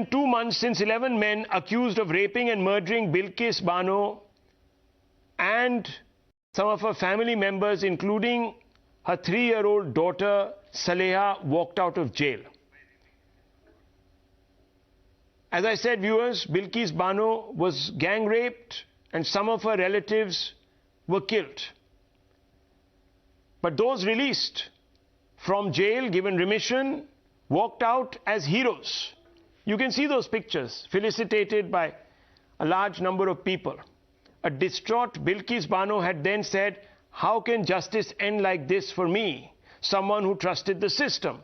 2 months since 11 men accused of raping and murdering Bilkis Bano and some of her family members, including her 3-year-old daughter Saleha, walked out of jail. As I said, viewers, Bilkis Bano was gang raped and some of her relatives were killed. But those released from jail, given remission, walked out as heroes. You can see those pictures, felicitated by a large number of people. A distraught Bilkis Bano had then said, "How can justice end like this for me, someone who trusted the system?"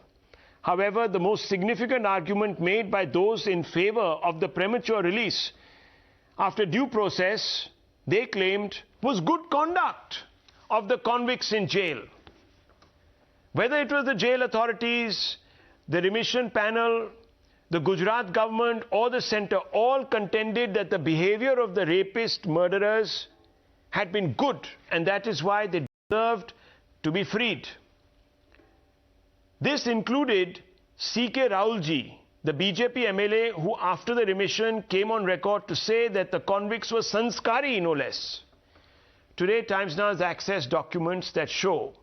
However, the most significant argument made by those in favor of the premature release after due process, they claimed, was good conduct of the convicts in jail. Whether it was the jail authorities, the remission panel, the Gujarat government or the centre, all contended that the behaviour of the rapist murderers had been good, and that is why they deserved to be freed. This included C.K. Rahulji, the BJP MLA, who after the remission came on record to say that the convicts were sanskari, no less. Today, Times Now has accessed documents that show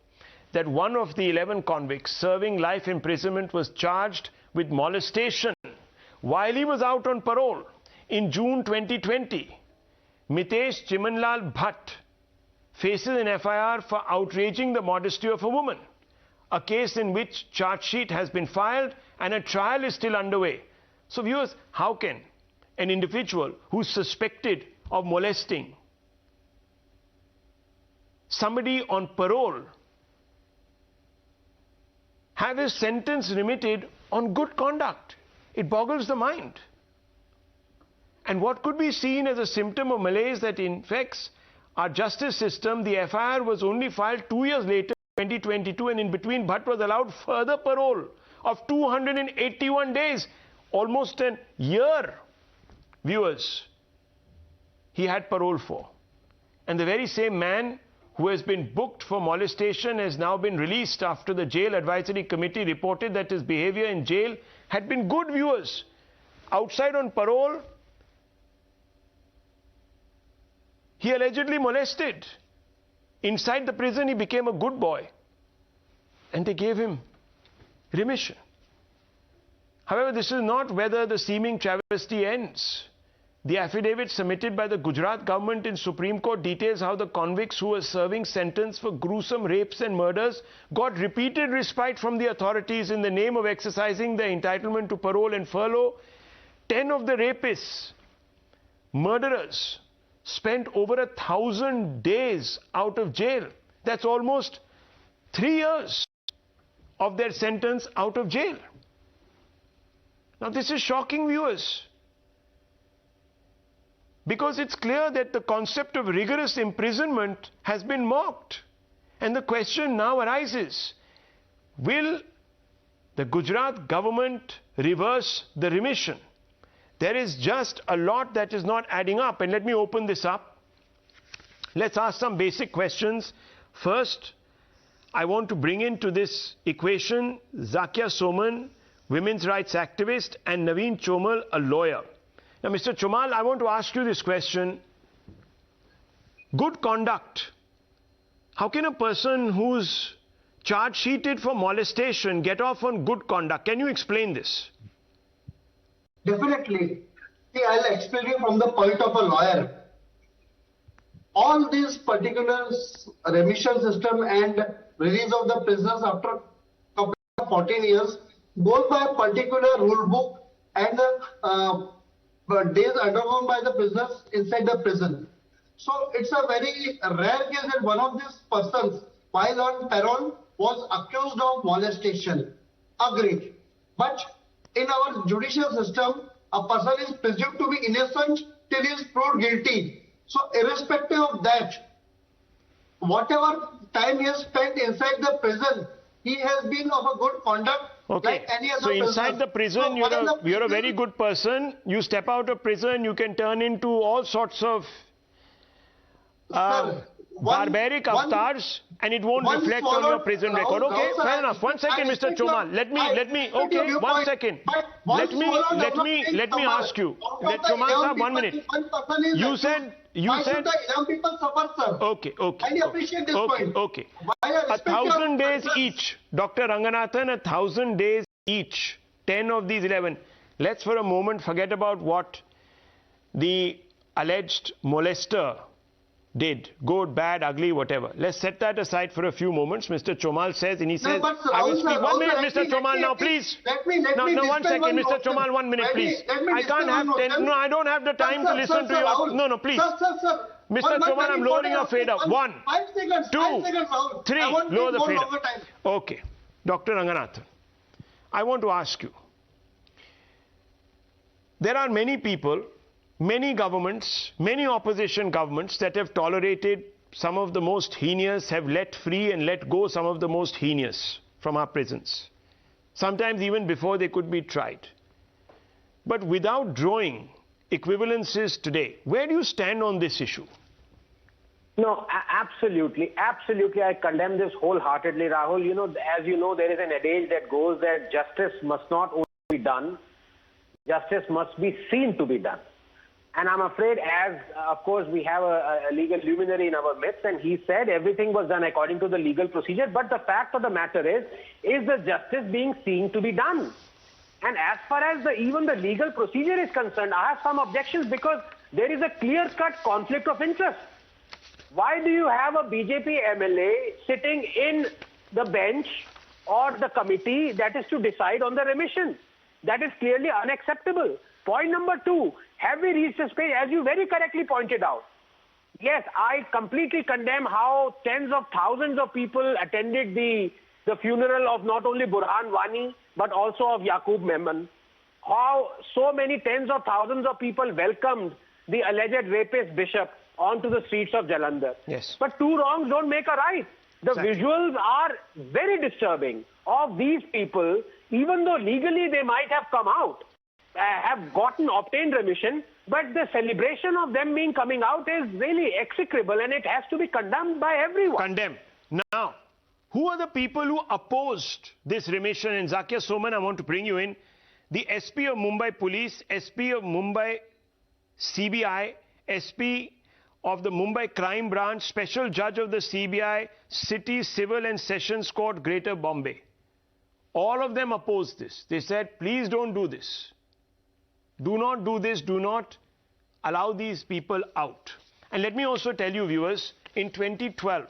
that one of the 11 convicts serving life imprisonment was charged with molestation while he was out on parole in June 2020. Mitesh Chimanlal Bhatt faces an FIR for outraging the modesty of a woman, a case in which charge sheet has been filed and a trial is still underway. So viewers, how can an individual who's suspected of molesting somebody on parole have his sentence remitted on good conduct? It boggles the mind. And what could be seen as a symptom of malaise that infects our justice system, the FIR was only filed 2 years later, 2022, and in between Bhatt was allowed further parole of 281 days, almost a year, viewers, he had parole for. And the very same man who has been booked for molestation has now been released after the Jail Advisory Committee reported that his behaviour in jail had been good, viewers. Outside on parole, he allegedly molested. Inside the prison, he became a good boy. And they gave him remission. However, this is not whether the seeming travesty ends. The affidavit submitted by the Gujarat government in Supreme Court details how the convicts who were serving sentence for gruesome rapes and murders got repeated respite from the authorities in the name of exercising their entitlement to parole and furlough. 10 of the rapists, murderers, spent over 1,000 days out of jail. That's almost 3 years of their sentence out of jail. Now this is shocking, viewers, because it's clear that the concept of rigorous imprisonment has been mocked. And the question now arises, will the Gujarat government reverse the remission? There is just a lot that is not adding up. And let me open this up. Let's ask some basic questions. First, I want to bring into this equation Zakia Soman, women's rights activist, and Naveen Chomal, a lawyer. Now, Mr. Chomal, I want to ask you this question. Good conduct. How can a person who's charge sheeted for molestation get off on good conduct? Can you explain this? Definitely. See, I'll explain you from the point of a lawyer. All these particular remission system and release of the prisoners after 14 years goes by a particular rule book and the days undergone by the prisoners inside the prison. So it's a very rare case that one of these persons, while on parole, was accused of molestation. Agreed. But in our judicial system, a person is presumed to be innocent till he is proved guilty. So irrespective of that, whatever time he has spent inside the prison, he has been of a good conduct. Okay, like any other so inside the prison, so you're a very good person. You step out of prison, you can turn into all sorts of barbaric avatars and it won't reflect on your prison record. Okay, fair enough. One second, Mr. Chomal. Let me, okay, 1 second. Let me ask you. Chomal sir, 1 minute. You said, why should the young people suffer, sir? Okay. I appreciate this point. Okay. Why I respect 1,000 your days concerns. each. Dr. Ranganathan, 1,000 days each. 10 of these 11. Let's for a moment forget about what the alleged molester did. Good, bad, ugly, whatever. Let's set that aside for a few moments. Mr. Chomal says, and he says, but sir, I will speak. 1 minute, let Mr. me- Chomal, now, let me- please. let me No, 1 dispel second, one Mr. notion. Chomal, 1 minute, Let me- please. let me I dispel can't have one 10, notion. no, I don't have the time to listen to your, Rahul. no, please. Sir. Mr. Chomal, I'm lowering your fader. 1, 5 seconds. 2, 5 seconds, Rahul. 3, I won't lower take the more fader. longer time. Okay. Dr. Ranganathan, I want to ask you. There are many people, many governments, many opposition governments that have tolerated some of the most heinous, have let free and let go some of the most heinous from our prisons. Sometimes even before they could be tried. But without drawing equivalences today, where do you stand on this issue? No, absolutely. I condemn this wholeheartedly, Rahul. You know, as you know, there is an adage that goes that justice must not only be done, justice must be seen to be done. And I'm afraid, as of course we have a legal luminary in our midst, and he said everything was done according to the legal procedure. But the fact of the matter is the justice being seen to be done? And as far as even the legal procedure is concerned, I have some objections because there is a clear-cut conflict of interest. Why do you have a BJP MLA sitting in the bench or the committee that is to decide on the remission? That is clearly unacceptable. Point number 2, have we reached a stage, as you very correctly pointed out? Yes, I completely condemn how tens of thousands of people attended the funeral of not only Burhan Wani, but also of Yaqub Memon. How so many tens of thousands of people welcomed the alleged rapist bishop onto the streets of Jalandhar. Yes. But 2 wrongs don't make a right. The Exactly. visuals are very disturbing of these people, even though legally they might have come out, have obtained remission, but the celebration of them coming out is really execrable, and it has to be condemned by everyone. Condemn. Now, who are the people who opposed this remission? And Zakia Soman, I want to bring you in. The SP of Mumbai Police, SP of Mumbai CBI, SP of the Mumbai Crime Branch, Special Judge of the CBI, City Civil and Sessions Court, Greater Bombay. All of them opposed this. They said, please don't do this. Do not do this. Do not allow these people out. And let me also tell you, viewers, in 2012,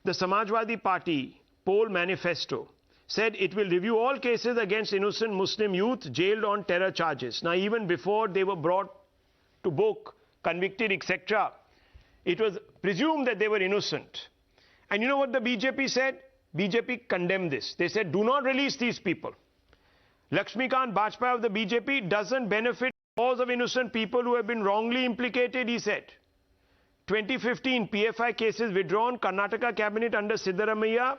the Samajwadi Party poll manifesto said it will review all cases against innocent Muslim youth jailed on terror charges. Now, even before they were brought to book, convicted, etc., it was presumed that they were innocent. And you know what the BJP said? BJP condemned this. They said, do not release these people. Lakshmikant Bajpayee of the BJP doesn't benefit the cause of innocent people who have been wrongly implicated, he said. 2015 PFI cases withdrawn. Karnataka cabinet under Siddaramaiah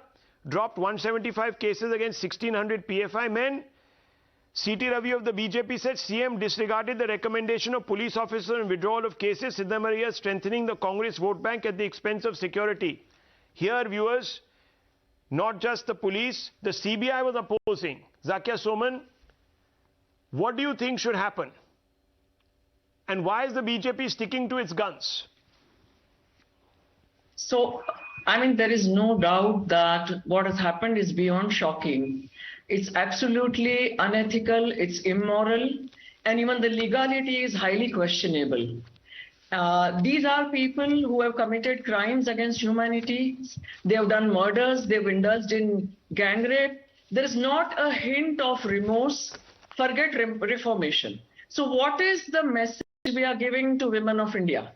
dropped 175 cases against 1600 PFI men. C.T. Ravi of the BJP said CM disregarded the recommendation of police officers on withdrawal of cases. Siddaramaiah strengthening the Congress vote bank at the expense of security. Here, viewers, not just the police, the CBI was opposing. Zakia Soman, what do you think should happen? And why is the BJP sticking to its guns? So, I mean, there is no doubt that what has happened is beyond shocking. It's absolutely unethical, it's immoral, and even the legality is highly questionable. These are people who have committed crimes against humanity. They have done murders, they've indulged in gang rape. There is not a hint of remorse, forget reformation. So what is the message we are giving to women of India?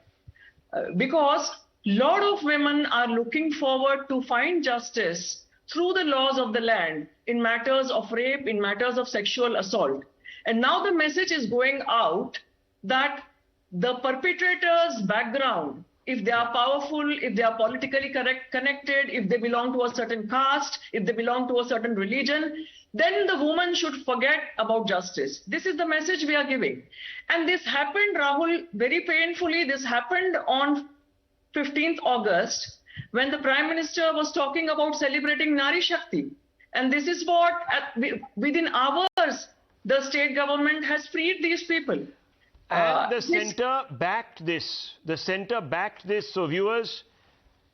Because a lot of women are looking forward to find justice through the laws of the land in matters of rape, in matters of sexual assault. And now the message is going out that the perpetrator's background, if they are powerful, if they are politically connected, if they belong to a certain caste, if they belong to a certain religion, then the woman should forget about justice. This is the message we are giving. And this happened, Rahul, very painfully. This happened on 15th August. when the Prime Minister was talking about celebrating Nari Shakti. And this is what, within hours, the state government has freed these people. And the centre backed this. The centre backed this. So viewers,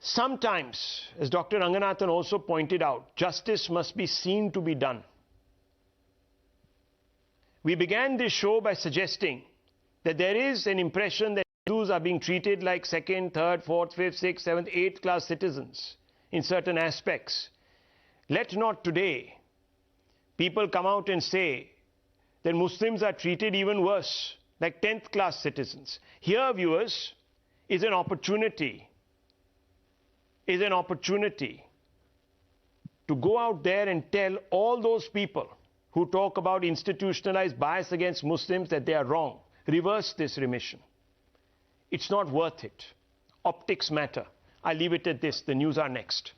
sometimes, as Dr. Ranganathan also pointed out, justice must be seen to be done. We began this show by suggesting that there is an impression that Hindus are being treated like second, third, fourth, fifth, sixth, seventh, eighth class citizens in certain aspects. Let not today people come out and say that Muslims are treated even worse, like 10th class citizens. Here, viewers, is an opportunity to go out there and tell all those people who talk about institutionalized bias against Muslims that they are wrong. Reverse this remission. It's not worth it. Optics matter. I leave it at this. The news are next.